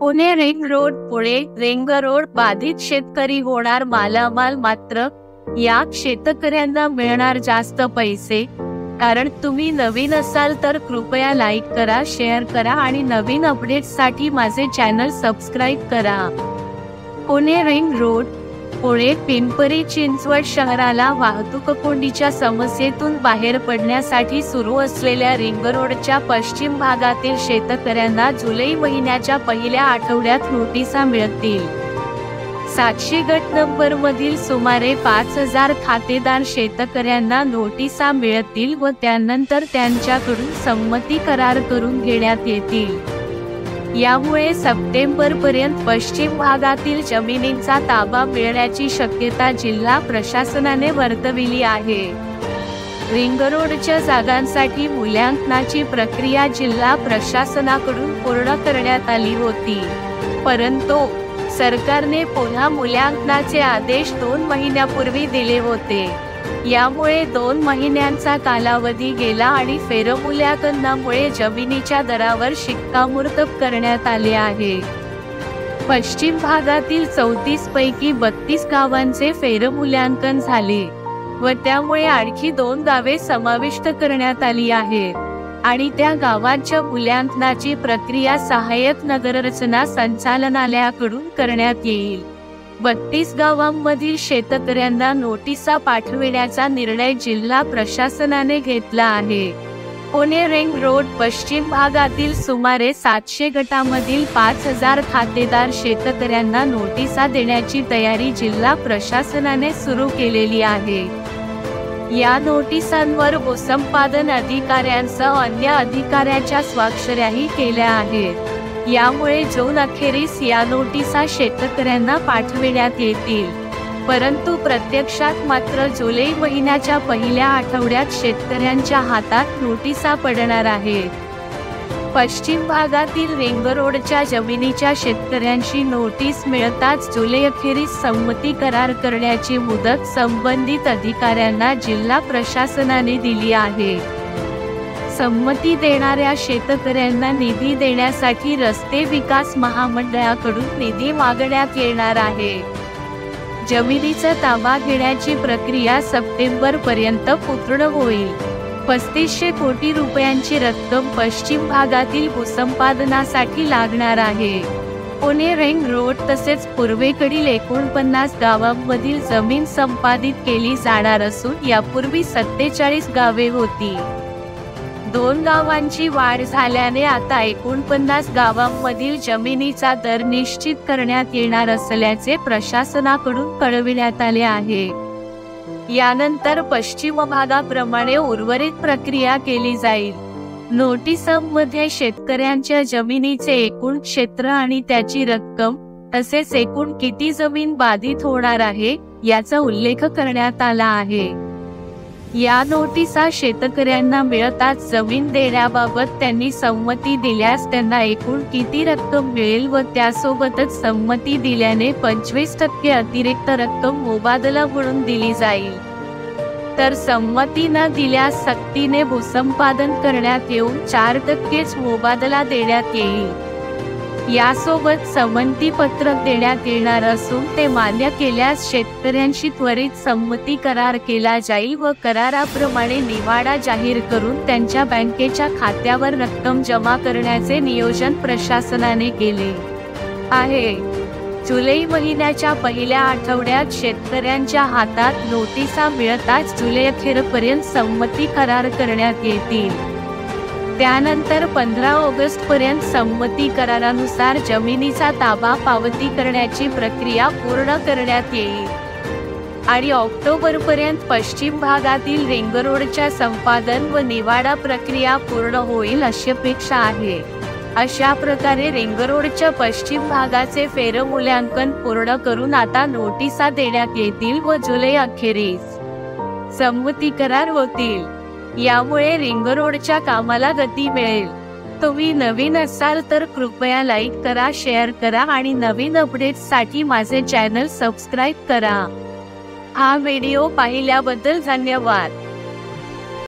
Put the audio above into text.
Pune ring road Pune ring road बाधित शेतकरी होणार मालामाल, मात्र या शेतकऱ्यांना मिळणार जास्त पैसे। कारण तुम्ही नवीन असाल तर कृपया लाईक करा, शेअर करा आणि नवीन अपडेट्ससाठी माझे चॅनल सबस्क्राईब करा। पुणे रिंग रोड पुणे पिंपरी चिंचवड शहराला वाहतूक कोंडीच्या समस्येतून बाहेर पडण्यासाठी सुरू असलेल्या रिंग रोडच्या पश्चिम भागातील शेतकऱ्यांना जुलै महिन्याच्या पहिल्या आठवड्यात नोटिसा मिळतील। 700 गट नंबरमधील सुमारे 5000 खातेदार शेतकऱ्यांना नोटिसा मिळतील व त्यानंतर त्यांच्याकडून संमती करार करून घेण्यात येतील। यामुळे सप्टेंबरपर्यंत पश्चिम भागातील जमिनींचा ताबा मिळण्याची शक्यता जिल्हा प्रशासनाने वर्तविली आहे। रिंग रोडच्या जागांसाठी मूल्यांकनाची प्रक्रिया जिल्हा प्रशासनाकडून पूर्ण करण्यात आली होती, परंतु सरकारने पुन्हा मूल्यांकनाचे आदेश 2 महिन्यापूर्वी दिले होते। यामुळे 2 महिन्यांचा कालावधी गेला आणि फेरमूल्यांकनामुळे जमिनीच्या दरावर शिक्कामोर्तब करण्यात आले आहे। पश्चिम भागातील 34 पैकी 32 गावांचे फेरमूल्यांकन झाले व त्यामुळे आणखी 2 गावे समाविष्ट करण्यात आली आहेत आणि त्या गावांच्या मूल्यांकनाची प्रक्रिया सहाय्यक नगररचना संचालनालयाकडून करण्यात येईल। 32 गावांमधील शेतकऱ्यांना नोटिसा पाठविण्याचा निर्णय जिल्हा प्रशासनाने घेतला आहे। पुणे रिंग रोड पश्चिम भागातील सुमारे 700 गटामधील 5000 खातेदार शेतकऱ्यांना नोटिसा देण्याची तयारी जिल्हा प्रशासनाने सुरू केलेली आहे। या नोटिसांवर भूसंपादन अधिकाऱ्यांसह अन्य अधिकाऱ्यांच्या स्वाक्षऱ्याही केल्या आहेत। यामुळे जून अखेरीस या नोटिसा शेतकऱ्यांना पाठविण्यात येतील, परंतु प्रत्यक्षात मात्र जुलै महिन्याच्या पहिल्या आठवड्यात शेतकऱ्यांच्या हातात नोटिसा पडणार आहेत। पश्चिम भागातील रिंग रोडच्या जमिनीच्या शेतकऱ्यांची नोटीस मिळताच जुलै अखेरीस संमती करार करण्याची मुदत संबंधित अधिकाऱ्यांना जिल्हा प्रशासनाने दिली आहे। संमती देणाऱ्या शेतकऱ्यांना निधी देण्यासाठी रस्ते विकास महामंडळाकडून निधी मागण्यात येणार आहे। जमिनीचा ताबा घेण्याची प्रक्रिया सप्टेंबरपर्यंत पूर्ण होईल। 3500 कोटी रुपयांची रक्कम पश्चिम भागातील भूसंपादनासाठी लागणार आहे। पुणे रिंग रोड तसेच पूर्वेकडील 49 गावांमधील जमीन संपादित केली जाणार असून यापूर्वी 47 गावे होती। 2 गावांची वाढ झाल्याने आता 49 गावांमधील जमिनीचा दर निश्चित करण्यात येणार असल्याचे प्रशासनाकडून कळविण्यात आले आहे। यानंतर पश्चिम भागाप्रमाणे उर्वरित प्रक्रिया केली जाईल। नोटिसांमध्ये शेतकऱ्यांच्या जमिनीचे एकूण क्षेत्र आणि त्याची रक्कम तसेच एकूण किती जमीन बाधित होणार आहे याचा उल्लेख करण्यात आला आहे। या नोटिसा शेतकऱ्यांना मिळताच जमीन देण्याबाबत त्यांनी संमती दिल्यास त्यांना एकूण किती रक्कम मिळेल व त्यासोबतच संमती दिल्याने 25% अतिरिक्त रक्कम मोबदला म्हणून दिली जाईल, तर संमती न दिल्यास सक्तीने भूसंपादन करण्यात येऊन 4%च मोबदला देण्यात येईल। यासोबत संमती पत्रक देण्यात येणार असून ते मान्य केल्यास शेतकऱ्यांशी त्वरित संमती करार केला जाईल व कराराप्रमाणे निवाडा जाहीर करून त्यांच्या बँकेच्या खात्यावर रक्कम जमा करण्याचे नियोजन प्रशासनाने केले आहे। जुलै महिन्याच्या पहिल्या आठवड्यात शेतकऱ्यांच्या हातात नोटिसा मिळताच जुलै अखेरपर्यंत संमती करार करण्यात येतील। त्यानंतर 15 ऑगस्टपर्यंत संमती करारानुसार जमिनीचा ताबा पावती करण्याची प्रक्रिया पूर्ण करण्यात येईल आणि ऑक्टोबरपर्यंत पश्चिम भागातील रिंग रोडच्या संपादन व निवाडा प्रक्रिया पूर्ण होईल अशी अपेक्षा आहे। अशा प्रकारे रिंग रोडच्या पश्चिम भागाचे फेरमूल्यांकन पूर्ण करून आता नोटिसा देण्यात येतील व जुलै अखेरीस संमती करार होतील। यामुळे रिंग रोडच्या कामाला गती मिळेल। तुम्ही नवीन असाल तर कृपया लाईक करा, शेअर करा आणि नवीन अपडेट्ससाठी माझे चॅनल सबस्क्राईब करा। हा व्हिडिओ पाहिल्याबद्दल धन्यवाद।